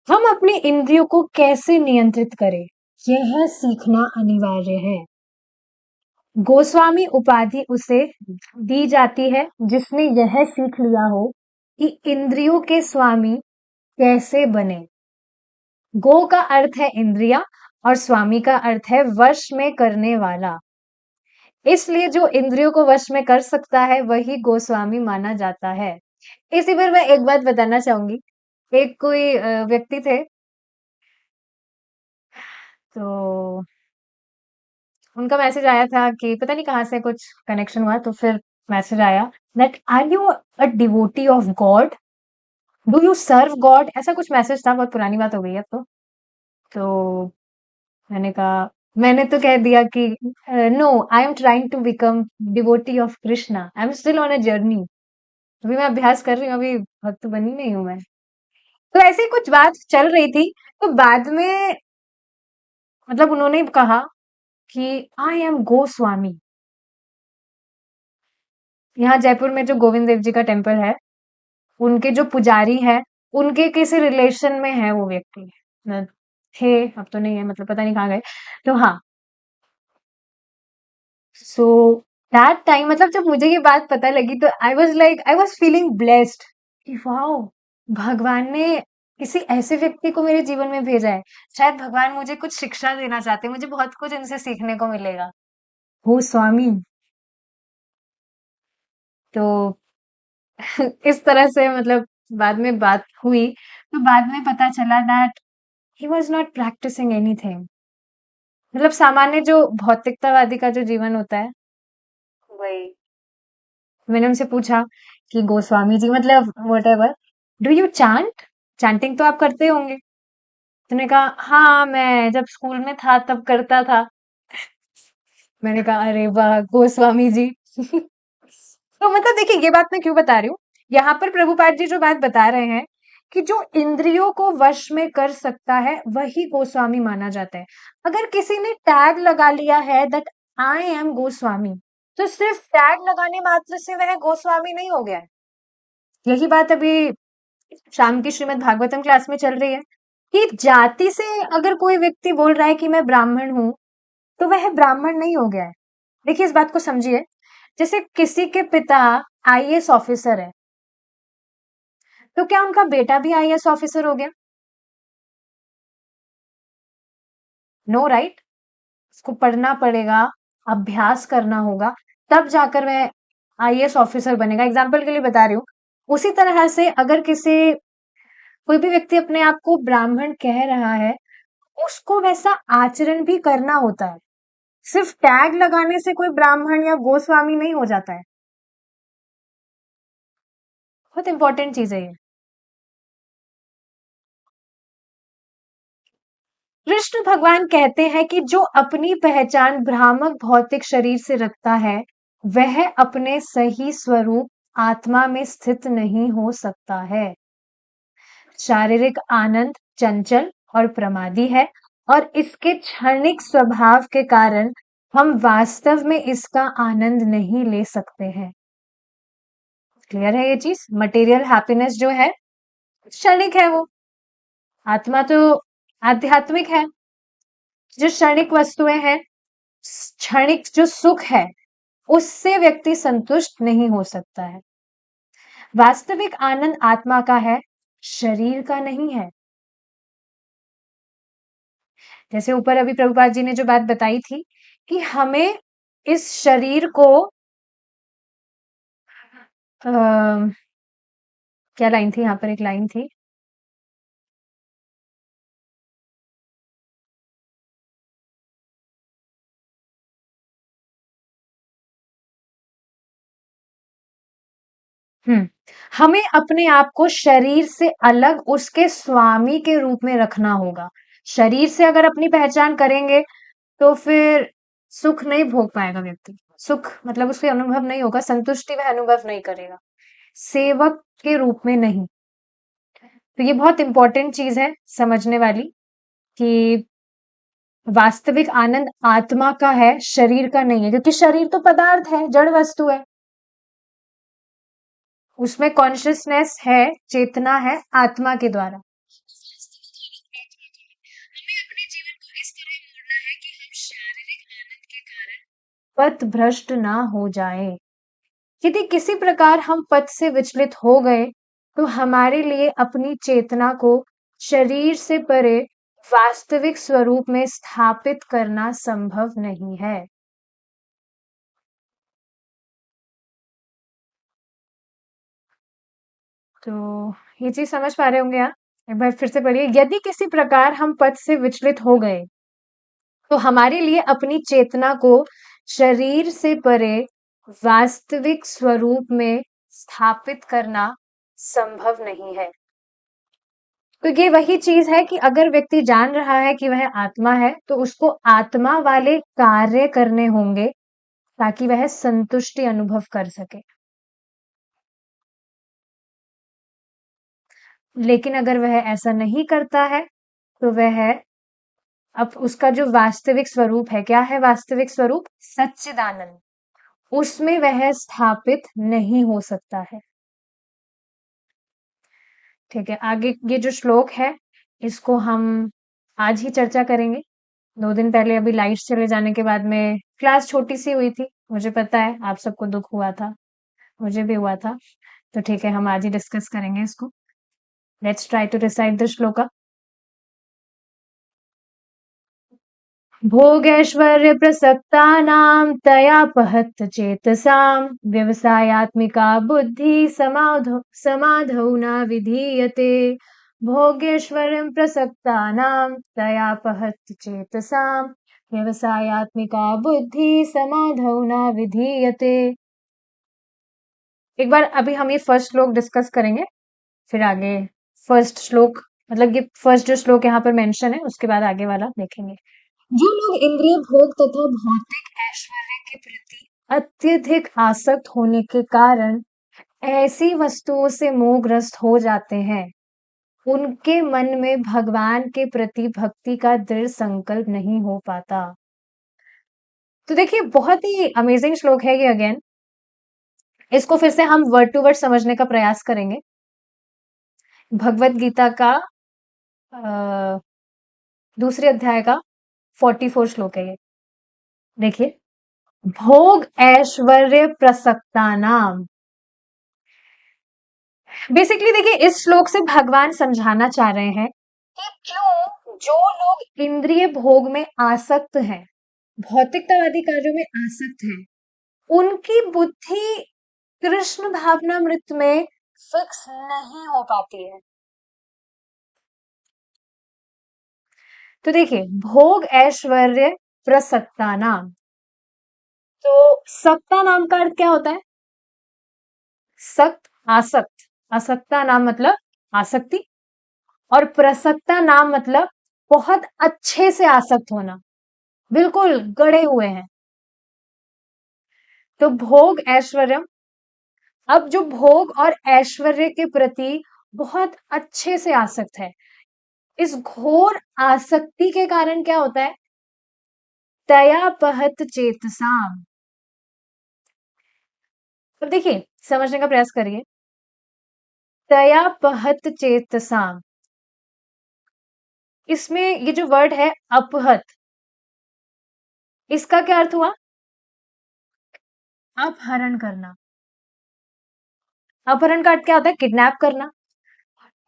हम अपने इंद्रियों को कैसे नियंत्रित करें, यह सीखना अनिवार्य है। गोस्वामी उपाधि उसे दी जाती है जिसने यह सीख लिया हो कि इंद्रियों के स्वामी कैसे बने। गो का अर्थ है इंद्रिया और स्वामी का अर्थ है वश में करने वाला। इसलिए जो इंद्रियों को वश में कर सकता है वही गोस्वामी माना जाता है। इसी पर मैं एक बात बताना चाहूंगी। एक कोई व्यक्ति थे, तो उनका मैसेज आया था कि पता नहीं कहाँ से कुछ कनेक्शन हुआ, तो फिर मैसेज आया that are you a devotee of God, do you serve God, ऐसा कुछ मैसेज था। बहुत पुरानी बात हो गई है अब तो मैंने कहा, मैंने तो कह दिया कि no, I am trying to become devotee of Krishna, I am still on a journey. अभी मैं अभ्यास कर रही हूँ, अभी भक्त बनी नहीं हूँ मैं। तो ऐसे ही कुछ बात चल रही थी, तो बाद में मतलब उन्होंने कहा कि आई एम गोस्वामी। यहाँ जयपुर में जो गोविंद देव जी का टेम्पल है, उनके जो पुजारी है, उनके किसी रिलेशन में है वो व्यक्ति। न- थे, अब तो नहीं है, मतलब पता नहीं कहाँ गए। तो हाँ, सो दैट टाइम मतलब जब मुझे ये बात पता लगी तो आई वाज फीलिंग ब्लेस्ड कि वाओ, भगवान ने किसी ऐसे व्यक्ति को मेरे जीवन में भेजा है। शायद भगवान मुझे कुछ शिक्षा देना चाहते हैं, मुझे बहुत कुछ इनसे सीखने को मिलेगा। हो स्वामी। तो इस तरह से मतलब बाद में बात हुई, तो बाद में पता चला that he was not practising anything. मतलब सामान्य जो भौतिकतावादी का जो जीवन होता है वही। मैंने उनसे पूछा कि गोस्वामी जी मतलब whatever, do you chant, chanting तो आप करते होंगे। तो उन्होंने कहा हाँ, मैं जब स्कूल में था तब करता था। मैंने कहा अरे वाह गोस्वामी जी। तो मतलब देखिए ये बात मैं क्यों बता रही हूँ, यहाँ पर प्रभुपाद जी जो बात बता रहे हैं कि जो इंद्रियों को वश में कर सकता है वही गोस्वामी माना जाता है। अगर किसी ने टैग लगा लिया है दैट आई एम गोस्वामी, तो सिर्फ टैग लगाने मात्र से वह गोस्वामी नहीं हो गया है। यही बात अभी शाम की श्रीमद् भागवतम क्लास में चल रही है कि जाति से अगर कोई व्यक्ति बोल रहा है कि मैं ब्राह्मण हूं, तो वह ब्राह्मण नहीं हो गया है। देखिए इस बात को समझिए, जैसे किसी के पिता आईएएस ऑफिसर है, तो क्या उनका बेटा भी आईएएस ऑफिसर हो गया? No right. उसको पढ़ना पड़ेगा, अभ्यास करना होगा, तब जाकर वह आईएएस ऑफिसर बनेगा। एग्जाम्पल के लिए बता रही हूँ। उसी तरह से अगर किसी कोई भी व्यक्ति अपने आप को ब्राह्मण कह रहा है, उसको वैसा आचरण भी करना होता है। सिर्फ टैग लगाने से कोई ब्राह्मण या गोस्वामी नहीं हो जाता है। बहुत इंपॉर्टेंट चीज है ये। कृष्ण भगवान कहते हैं कि जो अपनी पहचान भ्रामक भौतिक शरीर से रखता है, वह अपने सही स्वरूप आत्मा में स्थित नहीं हो सकता है। शारीरिक आनंद चंचल और प्रमादी है, और इसके क्षणिक स्वभाव के कारण हम वास्तव में इसका आनंद नहीं ले सकते हैं। क्लियर है ये चीज? मटेरियल हैप्पीनेस जो है क्षणिक है, वो आत्मा तो आध्यात्मिक है। जो क्षणिक वस्तुएं हैं, क्षणिक जो सुख है, उससे व्यक्ति संतुष्ट नहीं हो सकता है। वास्तविक आनंद आत्मा का है, शरीर का नहीं है। जैसे ऊपर अभी प्रभुपाद जी ने जो बात बताई थी कि हमें इस शरीर को अ, क्या लाइन थी यहाँ पर, एक लाइन थी। हम्म, हमें अपने आप को शरीर से अलग उसके स्वामी के रूप में रखना होगा। शरीर से अगर अपनी पहचान करेंगे तो फिर सुख नहीं भोग पाएगा व्यक्ति। सुख मतलब उसे अनुभव नहीं होगा, संतुष्टि वह अनुभव नहीं करेगा, सेवक के रूप में नहीं। तो ये बहुत इंपॉर्टेंट चीज है समझने वाली, कि वास्तविक आनंद आत्मा का है, शरीर का नहीं है, क्योंकि शरीर तो पदार्थ है, जड़ वस्तु है। उसमें कॉन्शियसनेस है, चेतना है आत्मा के द्वारा। हमें अपने जीवन को इस तरह मोड़ना है कि हम शारीरिक आनंद के कारण पथ भ्रष्ट ना हो जाए। यदि किसी प्रकार हम पथ से विचलित हो गए तो हमारे लिए अपनी चेतना को शरीर से परे वास्तविक स्वरूप में स्थापित करना संभव नहीं है। तो ये चीज समझ पा रहे होंगे आप? एक बार फिर से पढ़िए। यदि किसी प्रकार हम पथ से विचलित हो गए तो हमारे लिए अपनी चेतना को शरीर से परे वास्तविक स्वरूप में स्थापित करना संभव नहीं है। तो ये वही चीज है कि अगर व्यक्ति जान रहा है कि वह आत्मा है तो उसको आत्मा वाले कार्य करने होंगे ताकि वह संतुष्टि अनुभव कर सके। लेकिन अगर वह ऐसा नहीं करता है तो वह अब उसका जो वास्तविक स्वरूप है, क्या है वास्तविक स्वरूप? सच्चिदानंद, उसमें वह स्थापित नहीं हो सकता है। ठीक है, आगे ये जो श्लोक है इसको हम आज ही चर्चा करेंगे। 2 दिन पहले अभी लाइट चले जाने के बाद में क्लास छोटी सी हुई थी, मुझे पता है आप सबको दुख हुआ था, मुझे भी हुआ था। तो ठीक है, हम आज ही डिस्कस करेंगे इसको। Let's try to recite the shloka. भोगैश्वर्य प्रसक्तानां तयापहत चेतसां व्यवसायात्मिका बुद्धि समाधौ न विधीयते। भोगैश्वर्यं प्रसक्तानां तयापहत चेतसां व्यवसायात्मिका बुद्धि समाधौ न विधीयते। एक बार अभी हम ये फर्स्ट श्लोक डिस्कस करेंगे, फिर आगे फर्स्ट श्लोक, मतलब ये फर्स्ट जो श्लोक यहाँ पर मेंशन है उसके बाद आगे वाला देखेंगे। जो लोग इंद्रिय भोग तथा भौतिक ऐश्वर्य के प्रति अत्यधिक आसक्त होने के कारण ऐसी वस्तुओं से मोहग्रस्त हो जाते हैं, उनके मन में भगवान के प्रति भक्ति का दृढ़ संकल्प नहीं हो पाता। तो देखिए, बहुत ही अमेजिंग श्लोक है ये। अगेन इसको फिर से हम वर्ड टू वर्ड समझने का प्रयास करेंगे। भगवत गीता का दूसरे अध्याय का 44 श्लोक है ये। देखिए, भोग ऐश्वर्य प्रसक्ता नाम। बेसिकली देखिए, इस श्लोक से भगवान समझाना चाह रहे हैं कि क्यों जो लोग इंद्रिय भोग में आसक्त हैं, भौतिकतावादी कार्यों में आसक्त हैं, उनकी बुद्धि कृष्ण भावनामृत में फिक्स नहीं हो पाती है। तो देखिए, भोग ऐश्वर्य प्रसक्ता नाम, तो सत्ता नाम का अर्थ क्या होता है? सक्त, आसक्त। असक्ता नाम मतलब आसक्ति, और प्रसक्ता नाम मतलब बहुत अच्छे से आसक्त होना, बिल्कुल गड़े हुए हैं। तो भोग ऐश्वर्य, अब जो भोग और ऐश्वर्य के प्रति बहुत अच्छे से आसक्त है, इस घोर आसक्ति के कारण क्या होता है? तयापहत चेतसाम। अब देखिए, समझने का प्रयास करिए। तयापहत चेतसाम, इसमें ये जो वर्ड है अपहत, इसका क्या अर्थ हुआ? अपहरण करना। अपहरण का अर्थ क्या होता है? किडनैप करना।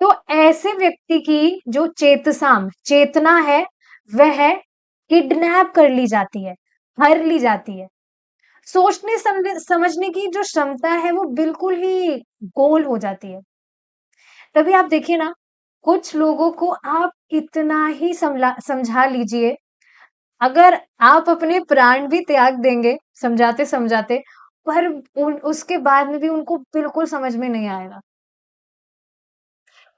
तो ऐसे व्यक्ति की जो चेतसाम, चेतना है, वह किडनैप कर ली जाती है, हर ली जाती है। समझने की जो क्षमता है वो बिल्कुल ही गोल हो जाती है। तभी आप देखिए ना, कुछ लोगों को आप कितना ही समझा लीजिए, अगर आप अपने प्राण भी त्याग देंगे समझाते-समझाते, पर उन उसके बाद में भी उनको बिल्कुल समझ में नहीं आएगा।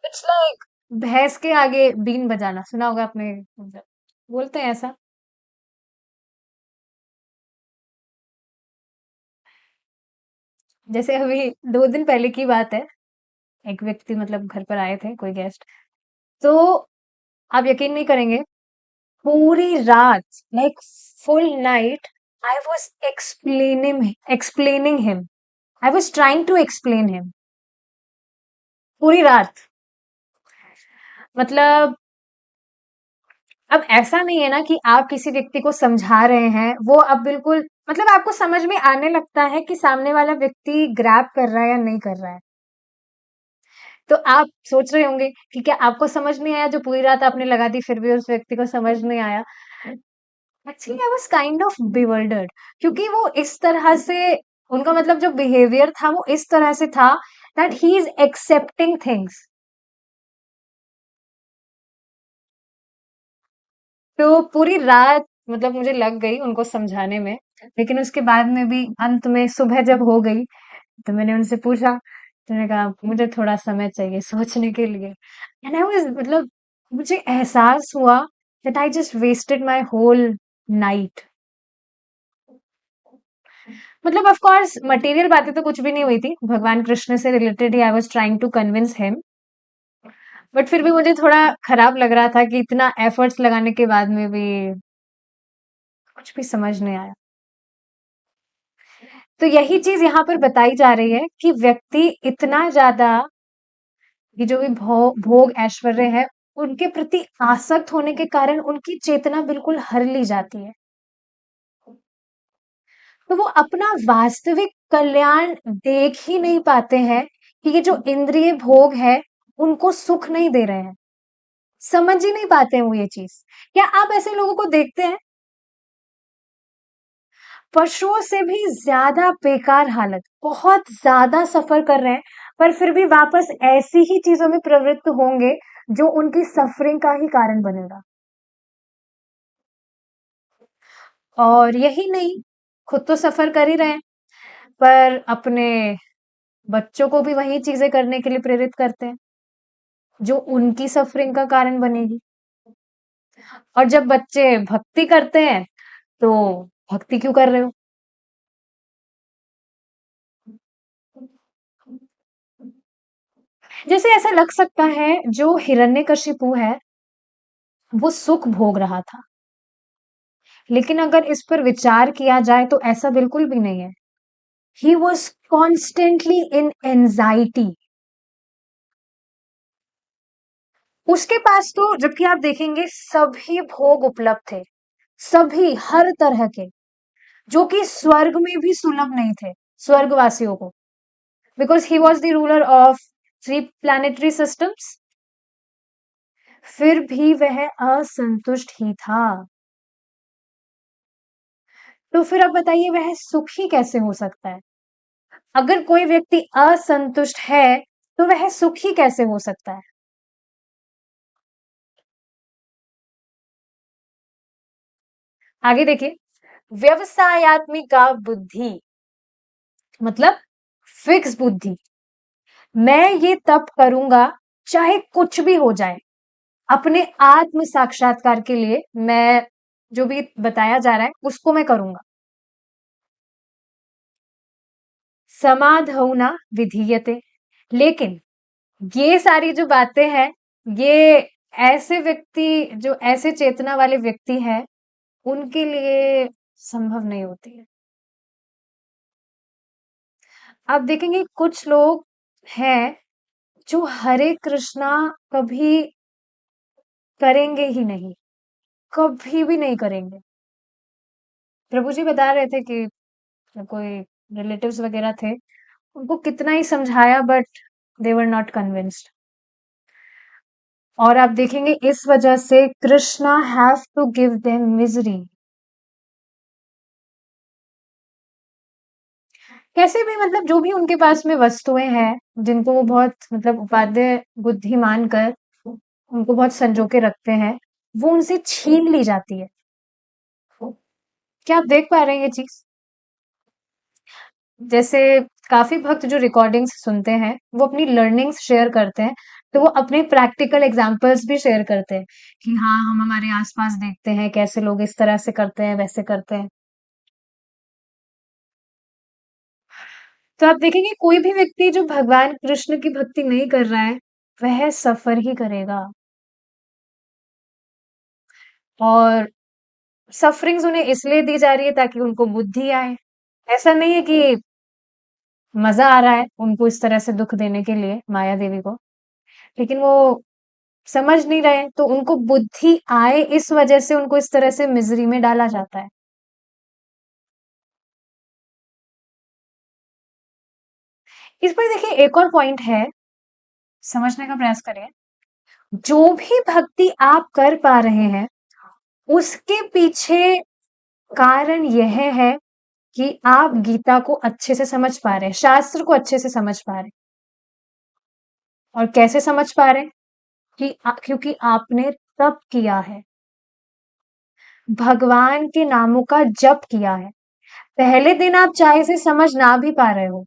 इट्स लाइक भैंस के आगे बीन बजाना, सुना होगा आपने, मतलब बोलते हैं ऐसा। जैसे अभी 2 दिन पहले की बात है, एक व्यक्ति मतलब घर पर आए थे, कोई गेस्ट, तो आप यकीन नहीं करेंगे, पूरी रात, like full night, I was explaining him, I was trying to explain him पूरी रात। मतलब अब ऐसा नहीं है ना कि आप किसी व्यक्ति को समझा रहे हैं, वो अब बिल्कुल, मतलब आपको समझ में आने लगता है कि सामने वाला व्यक्ति ग्रैब कर रहा है या नहीं कर रहा है। तो आप सोच रहे होंगे कि क्या आपको समझ नहीं आया जो पूरी रात आपने लगा दी, फिर भी उस व्यक्ति को समझ नहीं आया? Actually I was kind of bewildered, क्योंकि वो इस तरह से, उनका मतलब जो बिहेवियर था वो इस तरह से था that he is accepting things. तो पूरी रात मतलब मुझे लग गई उनको समझाने में, लेकिन उसके बाद में भी अंत में सुबह जब हो गई, तो मैंने उनसे पूछा, तो मैंने कहा मुझे थोड़ा समय चाहिए सोचने के लिए। एंड आई वाज, मतलब मुझे एहसास हुआ that I just wasted my whole night. मतलब ऑफ कोर्स मटेरियल बातें तो कुछ भी नहीं हुई थी, भगवान कृष्ण से रिलेटेड ही I was trying to convince him, but फिर भी मुझे थोड़ा खराब लग रहा था कि इतना एफर्ट्स लगाने के बाद में भी कुछ भी समझ नहीं आया। तो यही चीज यहाँ पर बताई जा रही है कि व्यक्ति इतना ज्यादा, ये जो भी भोग ऐश्वर्य है, उनके प्रति आसक्त होने के कारण उनकी चेतना बिल्कुल हर ली जाती है। तो वो अपना वास्तविक कल्याण देख ही नहीं पाते हैं कि ये जो इंद्रिय भोग है उनको सुख नहीं दे रहे हैं, समझ ही नहीं पाते हैं वो ये चीज। क्या आप ऐसे लोगों को देखते हैं? पशुओं से भी ज्यादा बेकार हालत, बहुत ज्यादा सफर कर रहे हैं, पर फिर भी वापस ऐसी ही चीजों में प्रवृत्त होंगे जो उनकी सफरिंग का ही कारण बनेगा। और यही नहीं, खुद तो सफर कर ही रहे हैं, पर अपने बच्चों को भी वही चीजें करने के लिए प्रेरित करते हैं जो उनकी सफरिंग का कारण बनेगी। और जब बच्चे भक्ति करते हैं तो भक्ति क्यों कर रहे हो? जैसे ऐसा लग सकता है जो हिरण्यकशिपु है वो सुख भोग रहा था, लेकिन अगर इस पर विचार किया जाए तो ऐसा बिल्कुल भी नहीं है। He was constantly in anxiety. उसके पास तो, जबकि आप देखेंगे सभी भोग उपलब्ध थे, सभी हर तरह के, जो कि स्वर्ग में भी सुलभ नहीं थे स्वर्गवासियों को, because he was the ruler of 3 planetary systems. फिर भी वह असंतुष्ट ही था। तो फिर अब बताइए वह सुखी कैसे हो सकता है? अगर कोई व्यक्ति असंतुष्ट है तो वह सुखी कैसे हो सकता है? आगे देखिए, व्यवसायत्मिका बुद्धि, मतलब फिक्स बुद्धि, मैं ये तप करूंगा चाहे कुछ भी हो जाए, अपने आत्म साक्षात्कार के लिए मैं, जो भी बताया जा रहा है उसको मैं करूंगा। समाधौना विधीयते, लेकिन ये सारी जो बातें हैं, ये ऐसे व्यक्ति, जो ऐसे चेतना वाले व्यक्ति हैं, उनके लिए संभव नहीं होती है। आप देखेंगे कुछ लोग हैं जो हरे कृष्णा कभी करेंगे ही नहीं, कभी भी नहीं करेंगे। प्रभु जी बता रहे थे कि कोई रिलेटिव्स वगैरह थे, उनको कितना ही समझाया but they were not convinced. और आप देखेंगे इस वजह से Krishna have to give them misery. कैसे भी मतलब जो भी उनके पास में वस्तुएं हैं जिनको वो बहुत मतलब उपादेय बुद्धि मानकर उनको बहुत संजो के रखते हैं, वो उनसे छीन ली जाती है। क्या आप देख पा रहे हैं ये चीज? जैसे काफी भक्त जो रिकॉर्डिंग्स सुनते हैं वो अपनी लर्निंग्स शेयर करते हैं, तो वो अपने प्रैक्टिकल एग्जांपल्स भी शेयर करते हैं कि हाँ हम हमारे आसपास देखते हैं कैसे लोग इस तरह से करते हैं वैसे करते हैं। तो आप देखेंगे कोई भी व्यक्ति जो भगवान कृष्ण की भक्ति नहीं कर रहा है वह सफर ही करेगा, और सफरिंग्स उन्हें इसलिए दी जा रही है ताकि उनको बुद्धि आए। ऐसा नहीं है कि मजा आ रहा है उनको इस तरह से दुख देने के लिए माया देवी को, लेकिन वो समझ नहीं रहे तो उनको बुद्धि आए इस वजह से उनको इस तरह से मिजरी में डाला जाता है। इस पर देखिए एक और पॉइंट है, समझने का प्रयास करिए। जो भी भक्ति आप कर पा रहे हैं उसके पीछे कारण यह है कि आप गीता को अच्छे से समझ पा रहे हैं, शास्त्र को अच्छे से समझ पा रहे हैं। और कैसे समझ पा रहे हैं कि क्योंकि आपने तप किया है, भगवान के नामों का जप किया है। पहले दिन आप चाहे से समझ ना भी पा रहे हो,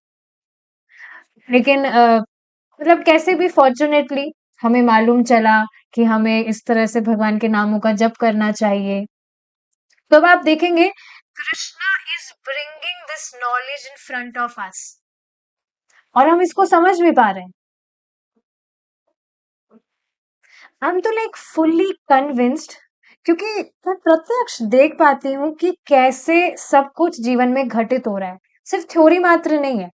लेकिन मतलब कैसे भी फॉर्चुनेटली हमें मालूम चला कि हमें इस तरह से भगवान के नामों का जप करना चाहिए। तो अब आप देखेंगे Krishna is bringing this knowledge in front of us, और हम इसको समझ भी पा रहे हैं। आई एम तो लाइक फुल्ली कन्विंस्ड, क्योंकि मैं प्रत्यक्ष देख पाती हूँ कि कैसे सब कुछ जीवन में घटित हो रहा है, सिर्फ थ्योरी मात्र नहीं है।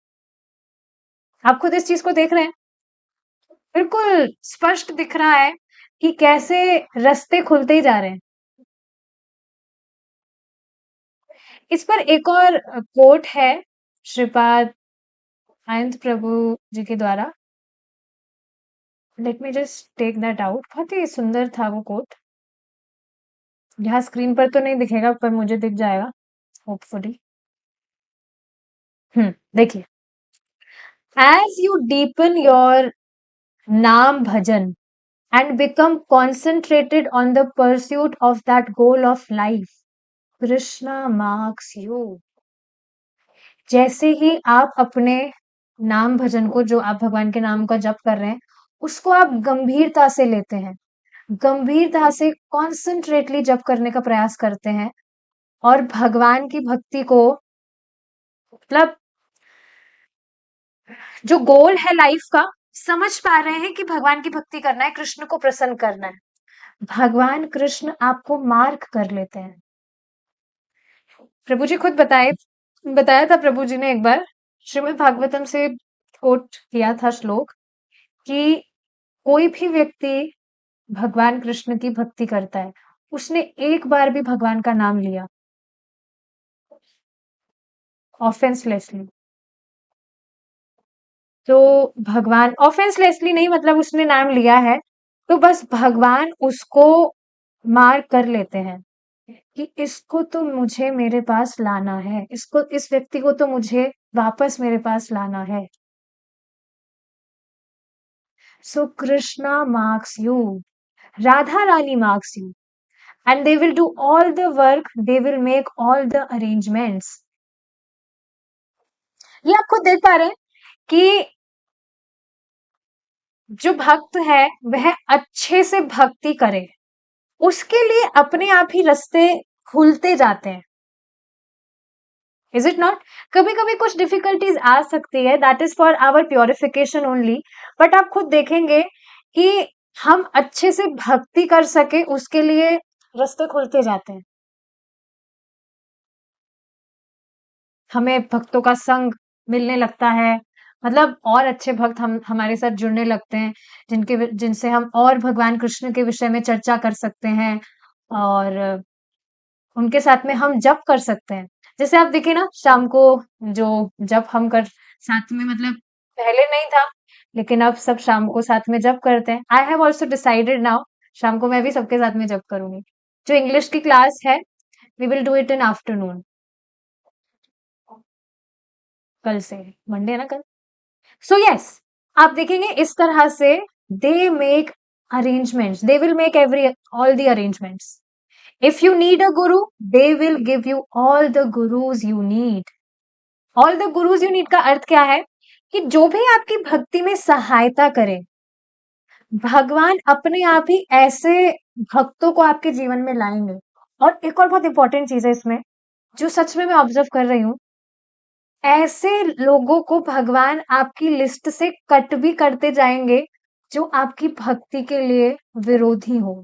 आप खुद इस चीज को देख रहे हैं, बिल्कुल स्पष्ट दिख रहा है कि कैसे रास्ते खुलते ही जा रहे हैं। इस पर एक और कोट है श्रीपाद अनंत प्रभु जी के द्वारा। Let me just take that out, बहुत ही सुंदर था वो कोट। यहाँ स्क्रीन पर तो नहीं दिखेगा पर मुझे दिख जाएगा होपफुली। देखिए, as you deepen your naam bhajan and become concentrated on the pursuit of that goal of life, Krishna marks you. जैसे ही आप अपने नाम भजन को, जो आप भगवान के नाम का जप कर रहे हैं, उसको आप गंभीरता से लेते हैं, गंभीरता से कॉन्सेंट्रेटली जप करने का प्रयास करते हैं, और भगवान की भक्ति को मतलब जो गोल है लाइफ का समझ पा रहे हैं कि भगवान की भक्ति करना है, कृष्ण को प्रसन्न करना है, भगवान कृष्ण आपको मार्क कर लेते हैं। प्रभु जी खुद बताया था प्रभु जी ने एक बार श्रीमद् भागवतम से कोट किया था श्लोक कि कोई भी व्यक्ति भगवान कृष्ण की भक्ति करता है, उसने एक बार भी भगवान का नाम लिया ऑफेंसलेसली, तो भगवान ऑफेंसलेसली नहीं, मतलब उसने नाम लिया है तो बस भगवान उसको मार्क कर लेते हैं कि इसको तो मुझे मेरे पास लाना है, इसको, इस व्यक्ति को तो मुझे वापस मेरे पास लाना है। So Krishna marks you, Radha Rani marks you, and they will do all the work, they will make all the arrangements. ये आप खुद देख पा रहे हैं कि जो भक्त है वह अच्छे से भक्ति करे, उसके लिए अपने आप ही रास्ते खुलते जाते हैं। Is it not? कभी कभी कुछ डिफिकल्टीज आ सकती है, that is for our purification only, but आप खुद देखेंगे कि हम अच्छे से भक्ति कर सके उसके लिए रास्ते खुलते जाते हैं। हमें भक्तों का संग मिलने लगता है, मतलब और अच्छे भक्त हम हमारे साथ जुड़ने लगते हैं, जिनसे हम और भगवान कृष्ण के विषय में चर्चा कर सकते हैं, और उनके साथ में हम जप कर सकते हैं। जैसे आप देखिए ना शाम को जो जप हम कर साथ में, मतलब पहले नहीं था लेकिन अब सब शाम को साथ में जप करते हैं। I have also decided now शाम को मैं भी सबके साथ में जप करूंगी। जो इंग्लिश की क्लास है we will do it in afternoon. कल से मंडे है ना कल। सो यस, आप देखेंगे इस तरह से they make arrangements, they will make every all the arrangements. If you need a guru, they will give you all the gurus you need. All the gurus you need का अर्थ क्या है कि जो भी आपकी भक्ति में सहायता करे, भगवान अपने आप ही ऐसे भक्तों को आपके जीवन में लाएंगे। और एक और बहुत इंपॉर्टेंट चीज है इसमें, जो सच में मैं ऑब्जर्व कर रही हूँ, ऐसे लोगों को भगवान आपकी लिस्ट से कट भी करते जाएंगे जो आपकी भक्ति के लिए विरोधी हो।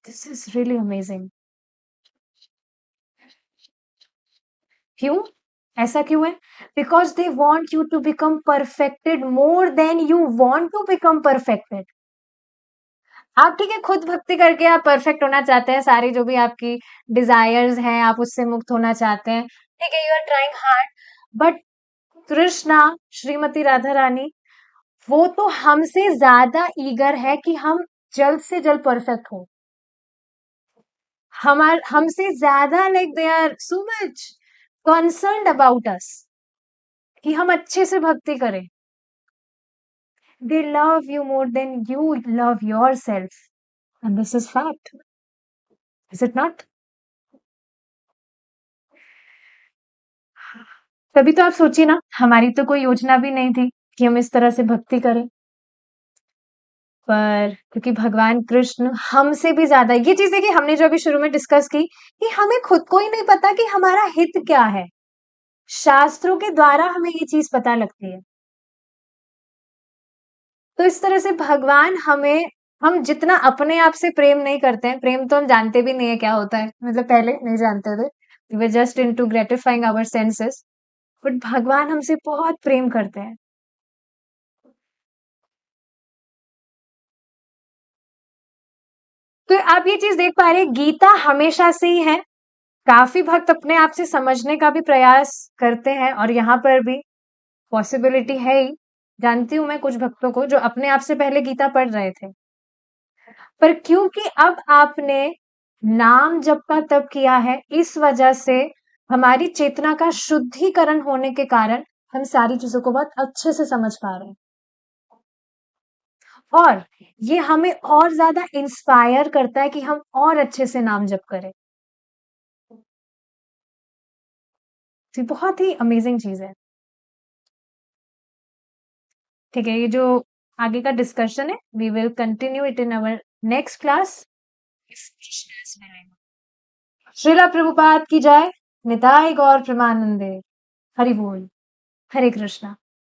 This is really amazing. क्यों? ऐसा क्यों है? Because they want you to become perfected more than you want to become perfected. आप ठीक है, खुद भक्ति करके आप परफेक्ट होना चाहते हैं, सारी जो भी आपकी डिजायर्स हैं आप उससे मुक्त होना चाहते हैं, ठीक है, you are trying hard. But Krishna, Shrimati Radha Rani, वो तो हमसे ज्यादा ईगर है कि हम जल्द से जल्द परफेक्ट हो। हमार हमसे ज्यादा like they are so much concerned about us कि हम अच्छे से भक्ति करें। They love you more than you love your self, and this is fact, is it not? तभी तो आप सोचिए ना, हमारी तो कोई योजना भी नहीं थी कि हम इस तरह से भक्ति करें, पर क्योंकि भगवान कृष्ण हमसे भी ज्यादा, ये चीज देखिए हमने जो अभी शुरू में डिस्कस की कि हमें खुद को ही नहीं पता कि हमारा हित क्या है, शास्त्रों के द्वारा हमें ये चीज पता लगती है। तो इस तरह से भगवान हमें, हम जितना अपने आप से प्रेम नहीं करते हैं, प्रेम तो हम जानते भी नहीं है क्या होता है, मतलब पहले नहीं जानते थे, we just into gratifying our senses, but भगवान हमसे बहुत प्रेम करते हैं। तो आप ये चीज देख पा रहे हैं, गीता हमेशा से ही है, काफी भक्त अपने आप से समझने का भी प्रयास करते हैं, और यहाँ पर भी पॉसिबिलिटी है ही। जानती हूं मैं कुछ भक्तों को जो अपने आप से पहले गीता पढ़ रहे थे, पर क्योंकि अब आपने नाम जप का तप किया है, इस वजह से हमारी चेतना का शुद्धिकरण होने के कारण हम सारी चीजों को बहुत अच्छे से समझ पा रहे हैं, और ये हमें और ज्यादा इंस्पायर करता है कि हम और अच्छे से नाम जप करें। तो ये बहुत ही अमेजिंग चीज है। ठीक है, ये जो आगे का डिस्कशन है, we will continue it in our next class. Shrila Prabhupada की जय, निताई गौर प्रेमानंदे, हरि बोल, हरे कृष्णा।